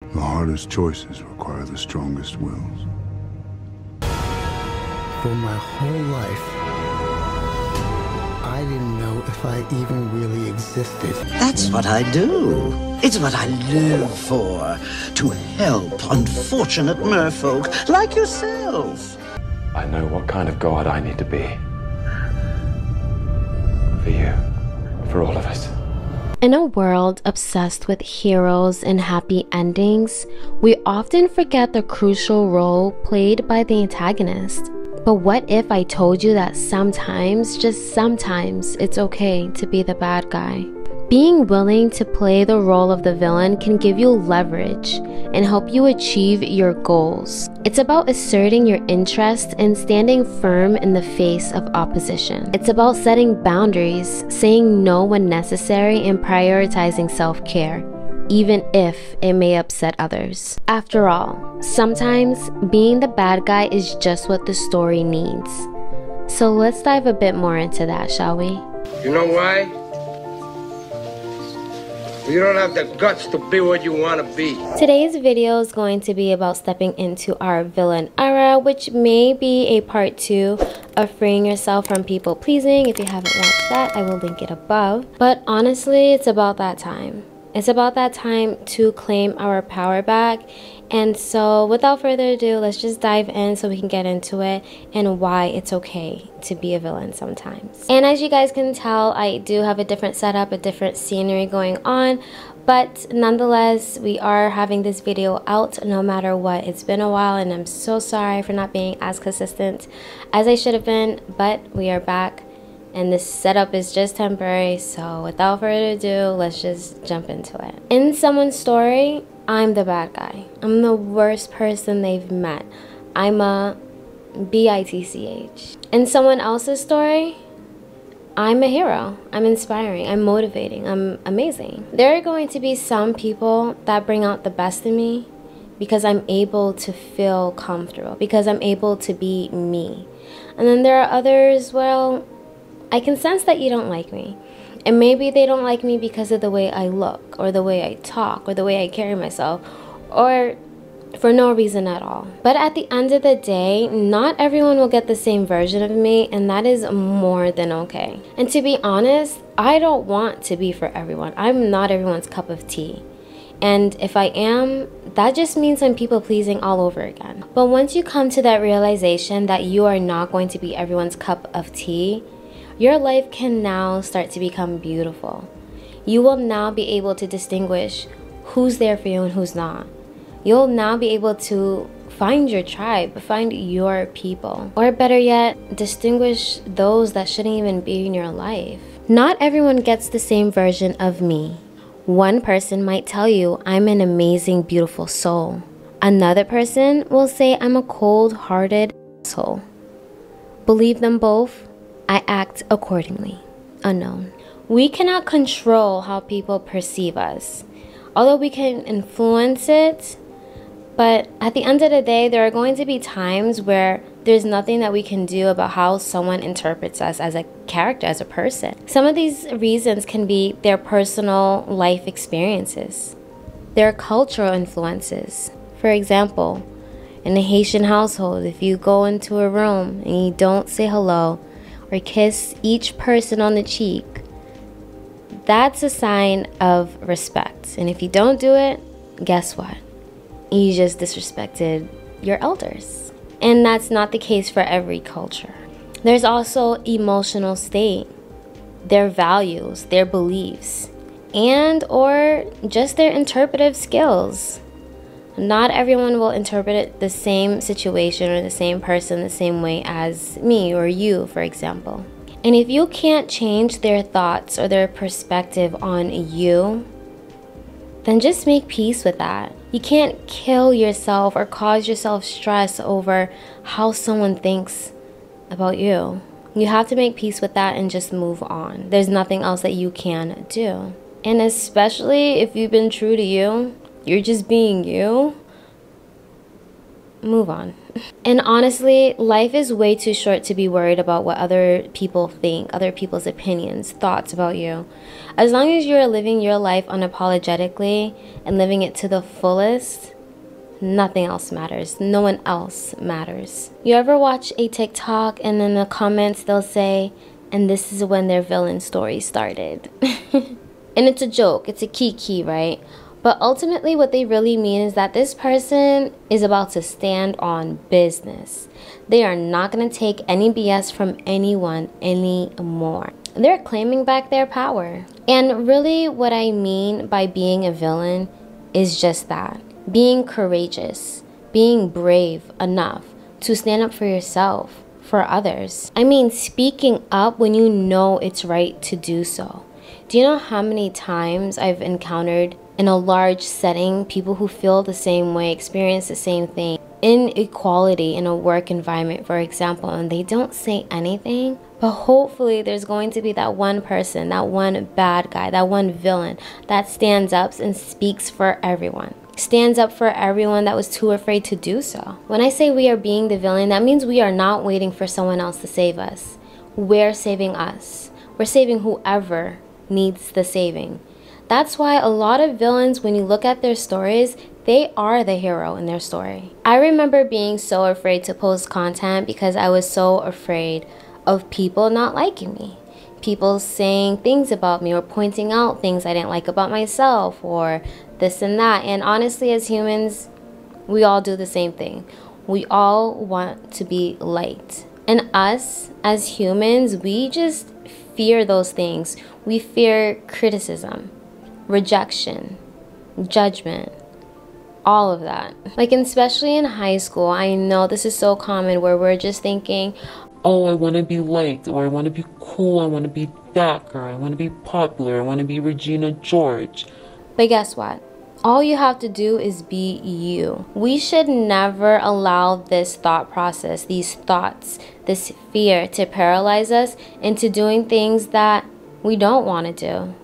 The hardest choices require the strongest wills. For my whole life, I didn't know if I even really existed. That's what I do. It's what I live for. To help unfortunate merfolk like yourself. I know what kind of god I need to be. For you. For all of us. In a world obsessed with heroes and happy endings, we often forget the crucial role played by the antagonist. But what if I told you that sometimes, just sometimes, it's okay to be the bad guy? Being willing to play the role of the villain can give you leverage and help you achieve your goals. It's about asserting your interest and standing firm in the face of opposition. It's about setting boundaries, saying no when necessary, and prioritizing self-care, even if it may upset others. After all, sometimes being the bad guy is just what the story needs. So let's dive a bit more into that, shall we? You know why? You don't have the guts to be what you want to be. Today's video is going to be about stepping into our villain era, which may be a part 2 of freeing yourself from people pleasing. If you haven't watched that, I will link it above. But honestly, it's about that time. It's about that time to claim our power back. And so without further ado, let's just dive in so we can get into it and why it's okay to be a villain sometimes. And as you guys can tell, I do have a different setup, a different scenery going on. But nonetheless, we are having this video out no matter what. It's been a while and I'm so sorry for not being as consistent as I should have been. But we are back. And this setup is just temporary, so without further ado, let's just jump into it. In someone's story, I'm the bad guy. I'm the worst person they've met. I'm a bitch. In someone else's story, I'm a hero. I'm inspiring. I'm motivating. I'm amazing. There are going to be some people that bring out the best in me because I'm able to feel comfortable, because I'm able to be me. And then there are others, well, I can sense that you don't like me. And maybe they don't like me because of the way I look, or the way I talk, or the way I carry myself, or for no reason at all. But at the end of the day, not everyone will get the same version of me, and that is more than okay. And to be honest, I don't want to be for everyone. I'm not everyone's cup of tea. And if I am, that just means I'm people pleasing all over again. But once you come to that realization that you are not going to be everyone's cup of tea, your life can now start to become beautiful. You will now be able to distinguish who's there for you and who's not. You'll now be able to find your tribe, find your people. Or better yet, distinguish those that shouldn't even be in your life. Not everyone gets the same version of me. One person might tell you I'm an amazing, beautiful soul. Another person will say I'm a cold-hearted asshole. Believe them both, I act accordingly. Unknown. We cannot control how people perceive us, although we can influence it. But at the end of the day, there are going to be times where there's nothing that we can do about how someone interprets us as a character, as a person. Some of these reasons can be their personal life experiences, their cultural influences. For example, in a Haitian household, if you go into a room and you don't say hello, or kiss each person on the cheek, that's a sign of respect. And if you don't do it, guess what? You just disrespected your elders. And that's not the case for every culture. There's also emotional state, their values, their beliefs, and or just their interpretive skills. Not everyone will interpret the same situation or the same person the same way as me or you, for example. And if you can't change their thoughts or their perspective on you, then just make peace with that. You can't kill yourself or cause yourself stress over how someone thinks about you. You have to make peace with that and just move on. There's nothing else that you can do. And especially if you've been true to you, you're just being you, move on. And honestly, life is way too short to be worried about what other people think, other people's opinions, thoughts about you. As long as you're living your life unapologetically and living it to the fullest, nothing else matters. No one else matters. You ever watch a TikTok and in the comments they'll say, and this is when their villain story started. And it's a joke, it's a kiki, right? But ultimately what they really mean is that this person is about to stand on business. They are not going to take any BS from anyone anymore. They're claiming back their power. And really what I mean by being a villain is just that. Being courageous, being brave enough to stand up for yourself, for others. I mean, speaking up when you know it's right to do so. Do you know how many times I've encountered in a large setting people who feel the same way, experience the same thing, inequality in a work environment, for example, and they don't say anything? But hopefully there's going to be that one person, that one bad guy, that one villain that stands up and speaks for everyone. Stands up for everyone that was too afraid to do so. When I say we are being the villain, that means we are not waiting for someone else to save us. We're saving us. We're saving whoever needs the saving. That's why a lot of villains, when you look at their stories, they are the hero in their story. I remember being so afraid to post content because I was so afraid of people not liking me. People saying things about me or pointing out things I didn't like about myself or this and that. And honestly, as humans, we all do the same thing. We all want to be liked. And us, as humans, we just fear those things. We fear criticism, rejection, judgment, all of that. Like, especially in high school, I know this is so common where we're just thinking, oh, I want to be liked, or I want to be cool, I want to be that girl, I want to be popular, I want to be Regina George. But guess what? All you have to do is be you. We should never allow this thought process, these thoughts, this fear to paralyze us into doing things that we don't want to do.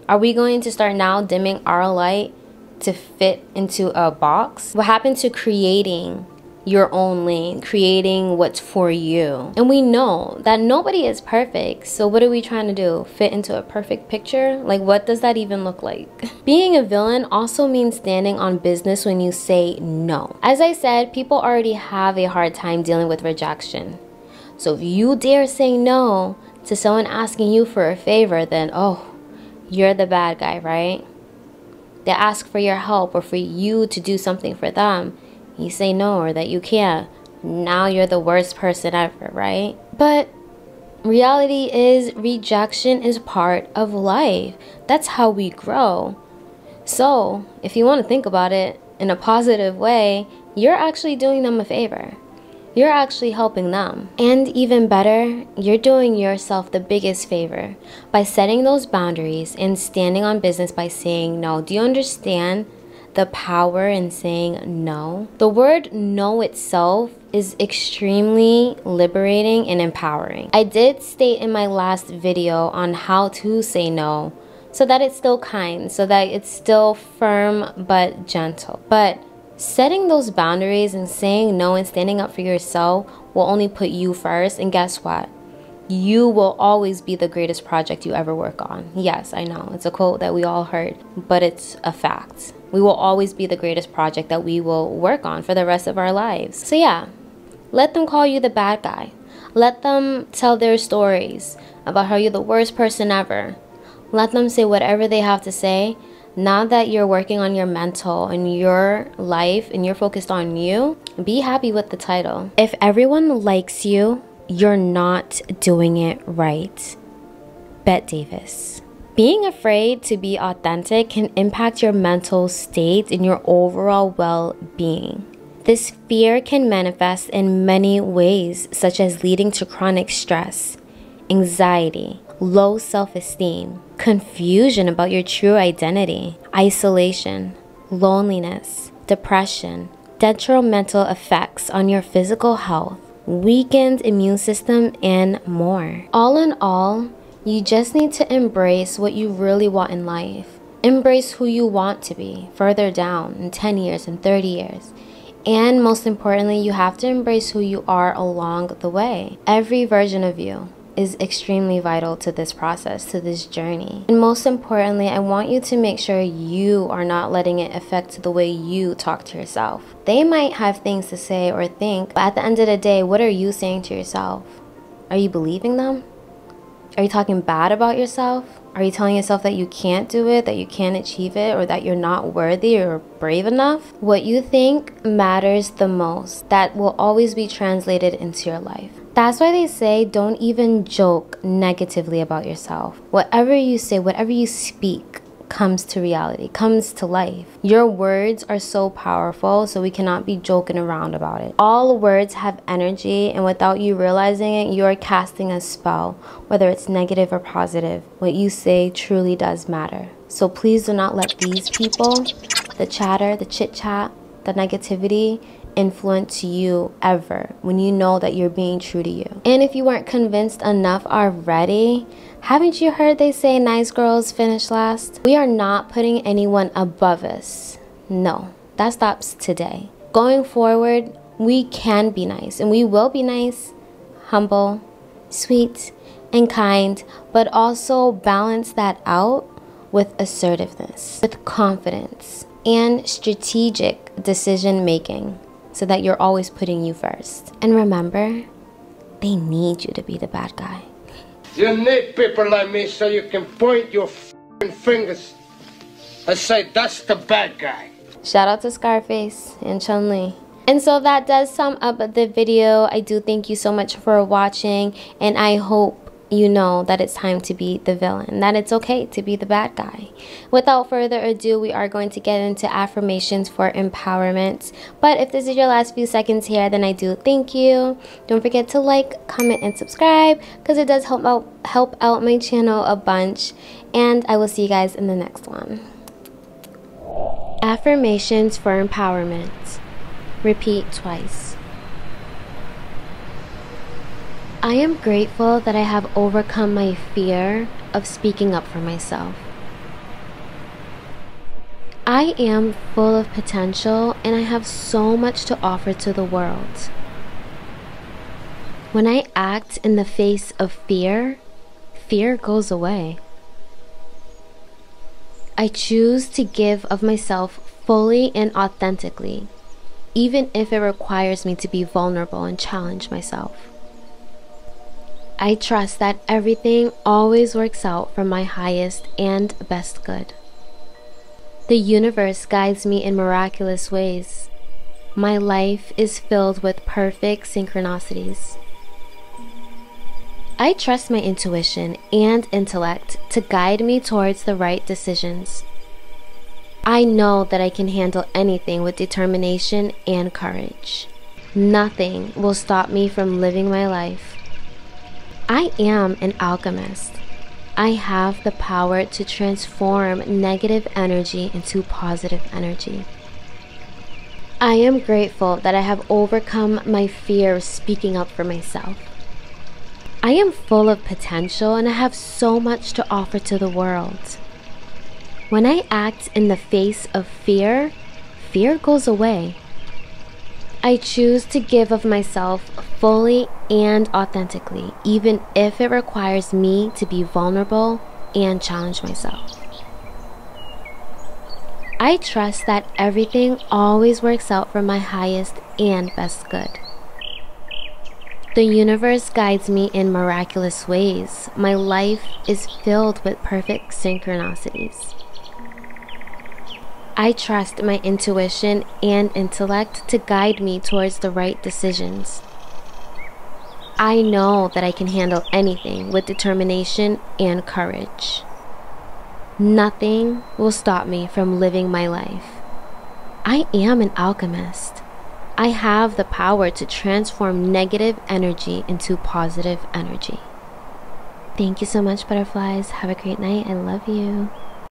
Are we going to start now dimming our light to fit into a box? What happened to creating your own lane, creating what's for you? And we know that nobody is perfect. So what are we trying to do? Fit into a perfect picture? Like, what does that even look like? Being a villain also means standing on business when you say no. As I said, people already have a hard time dealing with rejection. So if you dare say no to someone asking you for a favor, then oh, you're the bad guy, right? They ask for your help or for you to do something for them. You say no or that you can't. Now you're the worst person ever, right? But reality is rejection is part of life. That's how we grow. So if you want to think about it in a positive way, you're actually doing them a favor. You're actually helping them. And even better, you're doing yourself the biggest favor by setting those boundaries and standing on business by saying no. Do you understand the power in saying no? The word no itself is extremely liberating and empowering. I did state in my last video on how to say no so that it's still kind, so that it's still firm but gentle. But setting those boundaries and saying no and standing up for yourself will only put you first. And guess what? You will always be the greatest project you ever work on. Yes, I know. It's a quote that we all heard, but it's a fact. We will always be the greatest project that we will work on for the rest of our lives. So yeah, let them call you the bad guy. Let them tell their stories about how you're the worst person ever. Let them say whatever they have to say. Now that you're working on your mental and your life and you're focused on you, be happy with the title. If everyone likes you, you're not doing it right. Bette Davis. Being afraid to be authentic can impact your mental state and your overall well-being. This fear can manifest in many ways, such as leading to chronic stress, anxiety, low self-esteem, confusion about your true identity, isolation, loneliness, depression, detrimental effects on your physical health, weakened immune system, and more. All in all, you just need to embrace what you really want in life. Embrace who you want to be further down in 10 years and 30 years. And most importantly, you have to embrace who you are along the way. Every version of you is extremely vital to this process, to this journey. And most importantly, I want you to make sure you are not letting it affect the way you talk to yourself. They might have things to say or think, but at the end of the day, what are you saying to yourself? Are you believing them? Are you talking bad about yourself? Are you telling yourself that you can't do it, that you can't achieve it, or that you're not worthy or brave enough? What you think matters the most. That will always be translated into your life. That's why they say don't even joke negatively about yourself. Whatever you say, whatever you speak comes to reality, comes to life. Your words are so powerful, so we cannot be joking around about it. All words have energy, and without you realizing it, you are casting a spell, whether it's negative or positive. What you say truly does matter. So please do not let these people, the chatter, the chit chat, the negativity, influence you ever when you know that you're being true to you. And if you weren't convinced enough already, haven't you heard they say nice girls finish last? We are not putting anyone above us. No, that stops today. Going forward, we can be nice, and we will be nice, humble, sweet, and kind, but also balance that out with assertiveness, with confidence, and strategic decision making, so that you're always putting you first. And remember, they need you to be the bad guy. You need people like me so you can point your fingers and say, that's the bad guy. Shout out to Scarface and Chun-Li. And so that does sum up the video. I do thank you so much for watching, and I hope you know that it's time to be the villain, that it's okay to be the bad guy. Without further ado, we are going to get into affirmations for empowerment. But if this is your last few seconds here, then I do thank you. Don't forget to like, comment, and subscribe, because it does help out my channel a bunch. And I will see you guys in the next one. Affirmations for empowerment. Repeat twice. I am grateful that I have overcome my fear of speaking up for myself. I am full of potential, and I have so much to offer to the world. When I act in the face of fear, fear goes away. I choose to give of myself fully and authentically, even if it requires me to be vulnerable and challenge myself. I trust that everything always works out for my highest and best good. The universe guides me in miraculous ways. My life is filled with perfect synchronicities. I trust my intuition and intellect to guide me towards the right decisions. I know that I can handle anything with determination and courage. Nothing will stop me from living my life. I am an alchemist. I have the power to transform negative energy into positive energy. I am grateful that I have overcome my fear of speaking up for myself. I am full of potential, and I have so much to offer to the world. When I act in the face of fear, fear goes away. I choose to give of myself fully and authentically, even if it requires me to be vulnerable and challenge myself. I trust that everything always works out for my highest and best good. The universe guides me in miraculous ways. My life is filled with perfect synchronicities. I trust my intuition and intellect to guide me towards the right decisions. I know that I can handle anything with determination and courage. Nothing will stop me from living my life. I am an alchemist. I have the power to transform negative energy into positive energy. Thank you so much, butterflies. Have a great night. I love you.